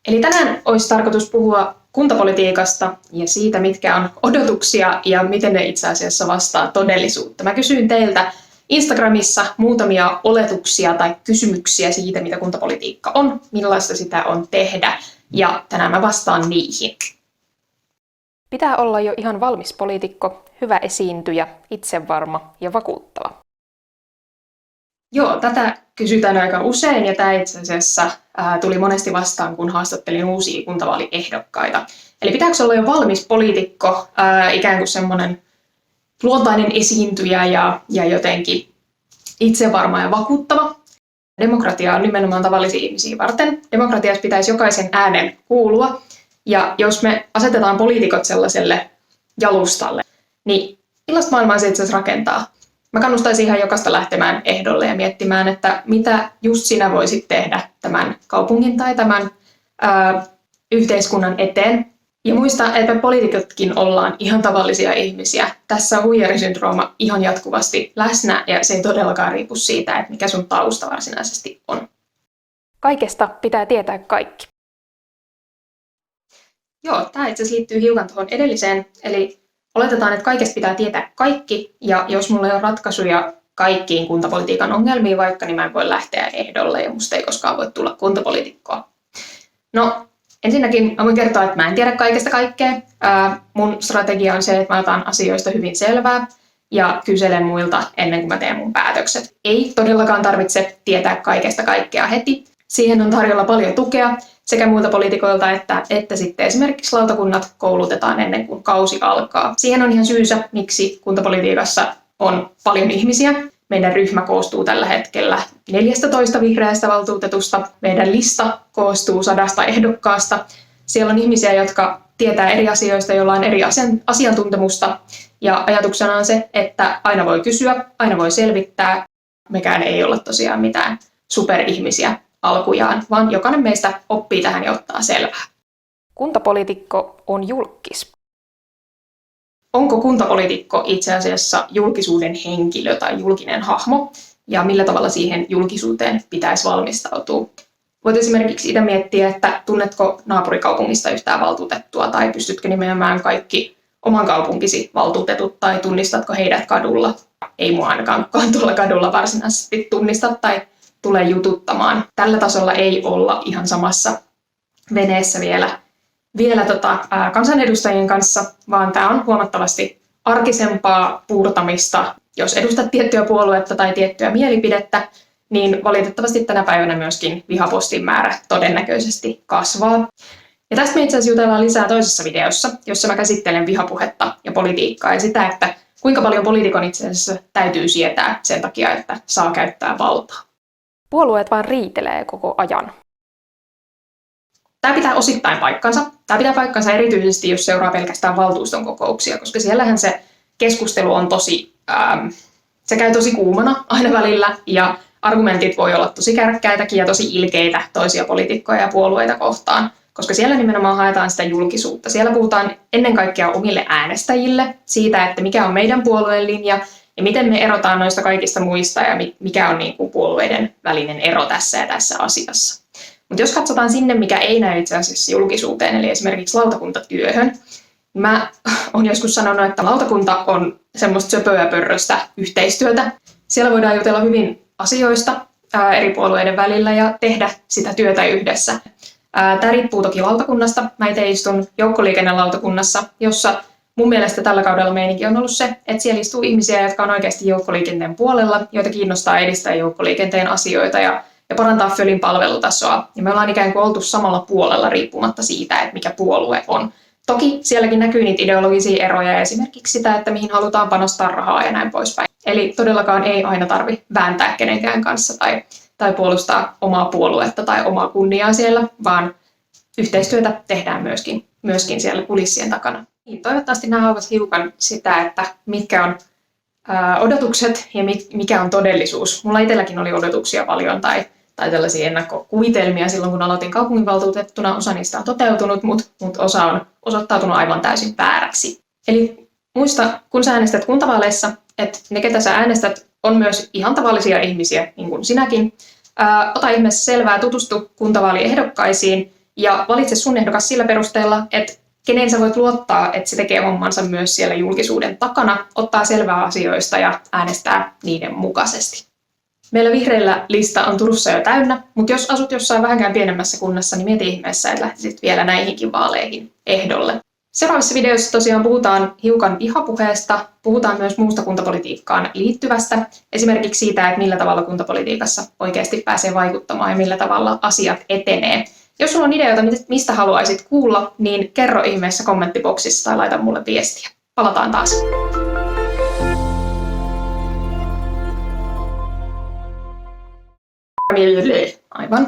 Eli tänään olisi tarkoitus puhua kuntapolitiikasta ja siitä, mitkä on odotuksia ja miten ne itse asiassa vastaa todellisuutta. Mä kysyin teiltä Instagramissa muutamia oletuksia tai kysymyksiä siitä, mitä kuntapolitiikka on, millaista sitä on tehdä, ja tänään mä vastaan niihin. Pitää olla jo ihan valmis poliitikko, hyvä esiintyjä, itsevarma ja vakuuttava. Joo, tätä kysytään aika usein ja tämä itse asiassa tuli monesti vastaan, kun haastattelin uusia kuntavaaliehdokkaita. Eli pitääkö olla jo valmis poliitikko, ikään kuin semmoinen luontainen esiintyjä ja jotenkin itsevarma ja vakuuttava? Demokratia on nimenomaan tavallisia ihmisiä varten. Demokratiassa pitäisi jokaisen äänen kuulua. Ja jos me asetetaan poliitikot sellaiselle jalustalle, niin millaista maailmaa se itse asiassa rakentaa? Mä kannustaisin ihan jokaista lähtemään ehdolle ja miettimään, että mitä just sinä voisit tehdä tämän kaupungin tai tämän yhteiskunnan eteen. Ja muista, että me poliitikotkin ollaan ihan tavallisia ihmisiä. Tässä on huijarisyndrooma ihan jatkuvasti läsnä ja se ei todellakaan riipu siitä, että mikä sun tausta varsinaisesti on. Kaikesta pitää tietää kaikki. Joo, tämä itse asiassa liittyy hiukan tuohon edelliseen, eli oletetaan, että kaikesta pitää tietää kaikki, ja jos mulla ei ole ratkaisuja kaikkiin kuntapolitiikan ongelmiin vaikka, niin mä en voi lähteä ehdolle, ja musta ei koskaan voi tulla kuntapoliitikkoa. No, ensinnäkin mä voin kertoa, että mä en tiedä kaikesta kaikkea. Mun strategia on se, että mä otan asioista hyvin selvää, ja kyselen muilta ennen kuin mä teen mun päätökset. Ei todellakaan tarvitse tietää kaikesta kaikkea heti. Siihen on tarjolla paljon tukea sekä muilta poliitikoilta että sitten esimerkiksi lautakunnat koulutetaan ennen kuin kausi alkaa. Siihen on ihan syysä, miksi kuntapolitiikassa on paljon ihmisiä. Meidän ryhmä koostuu tällä hetkellä 14 vihreästä valtuutetusta. Meidän lista koostuu 100 ehdokkaasta. Siellä on ihmisiä, jotka tietää eri asioista, joilla on eri asiantuntemusta. Ja ajatuksena on se, että aina voi kysyä, aina voi selvittää. Mekään ei olla tosiaan mitään superihmisiä alkujaan, vaan jokainen meistä oppii tähän ja ottaa selvää. Kuntapoliitikko on julkis. Onko kuntapoliitikko itse asiassa julkisuuden henkilö tai julkinen hahmo, ja millä tavalla siihen julkisuuteen pitäisi valmistautua? Voit esimerkiksi itse miettiä, että tunnetko naapurikaupungista yhtään valtuutettua, tai pystytkö nimeämään kaikki oman kaupunkisi valtuutetut, tai tunnistatko heidät kadulla? Ei mua ainakaan tuolla kadulla varsinaisesti tunnista tai tulee jututtamaan. Tällä tasolla ei olla ihan samassa veneessä vielä kansanedustajien kanssa, vaan tämä on huomattavasti arkisempaa puurtamista. Jos edustat tiettyä puoluetta tai tiettyä mielipidettä, niin valitettavasti tänä päivänä myöskin vihapostin määrä todennäköisesti kasvaa. Ja tästä me itse asiassa jutellaan lisää toisessa videossa, jossa mä käsittelen vihapuhetta ja politiikkaa ja sitä, että kuinka paljon poliitikon itse asiassa täytyy sietää sen takia, että saa käyttää valtaa. Puolueet vaan riitelee koko ajan. Tämä pitää osittain paikkansa. Tämä pitää paikkansa erityisesti, jos seuraa pelkästään valtuuston kokouksia, koska siellähän se keskustelu on se käy tosi kuumana aina välillä, ja argumentit voi olla tosi kärkkäitäkin ja tosi ilkeitä toisia poliitikkoja ja puolueita kohtaan, koska siellä nimenomaan haetaan sitä julkisuutta. Siellä puhutaan ennen kaikkea omille äänestäjille siitä, että mikä on meidän puolueen linja, ja miten me erotaan noista kaikista muista ja mikä on niin kuin puolueiden välinen ero tässä ja tässä asiassa. Mutta jos katsotaan sinne, mikä ei näy itse asiassa julkisuuteen, eli esimerkiksi lautakuntatyöhön, niin mä oon joskus sanonut, että lautakunta on semmoista söpöä pörröstä yhteistyötä. Siellä voidaan jutella hyvin asioista eri puolueiden välillä ja tehdä sitä työtä yhdessä. Tämä riippuu toki lautakunnasta. Mä itse istun joukkoliikennelautakunnassa, jossa mun mielestä tällä kaudella meininki on ollut se, että siellä istuu ihmisiä, jotka on oikeasti joukkoliikenteen puolella, joita kiinnostaa edistää joukkoliikenteen asioita ja parantaa FÖLin palvelutasoa. Ja me ollaan ikään kuin oltu samalla puolella riippumatta siitä, että mikä puolue on. Toki sielläkin näkyy niitä ideologisia eroja ja esimerkiksi sitä, että mihin halutaan panostaa rahaa ja näin poispäin. Eli todellakaan ei aina tarvitse vääntää kenenkään kanssa tai puolustaa omaa puoluetta tai omaa kunniaa siellä, vaan yhteistyötä tehdään myöskin siellä kulissien takana. Toivottavasti nämä ovat hiukan sitä, että mitkä on odotukset ja mikä on todellisuus. Mulla itselläkin oli odotuksia paljon tai tällaisia ennakkokuvitelmia silloin, kun aloitin kaupunginvaltuutettuna. Osa niistä on toteutunut, mutta osa on osoittautunut aivan täysin vääräksi. Eli muista, kun sä äänestät kuntavaaleissa, että ne, ketä sä äänestät, on myös ihan tavallisia ihmisiä, niin kuin sinäkin. Ota ihmeessä selvää, tutustu kuntavaaliehdokkaisiin ja valitse sun ehdokas sillä perusteella, että keneen sä voit luottaa, että se tekee hommansa myös siellä julkisuuden takana, ottaa selvää asioista ja äänestää niiden mukaisesti. Meillä vihreillä lista on Turussa jo täynnä, mutta jos asut jossain vähänkään pienemmässä kunnassa, niin mieti ihmeessä, että lähtisit vielä näihinkin vaaleihin ehdolle. Seuraavissa videoissa tosiaan puhutaan hiukan vihapuheesta, puhutaan myös muusta kuntapolitiikkaan liittyvästä, esimerkiksi siitä, että millä tavalla kuntapolitiikassa oikeasti pääsee vaikuttamaan ja millä tavalla asiat etenee. Jos sulla on ideoita, mistä haluaisit kuulla, niin kerro ihmeessä kommenttiboksissa tai laita mulle viestiä. Palataan taas. Aivan.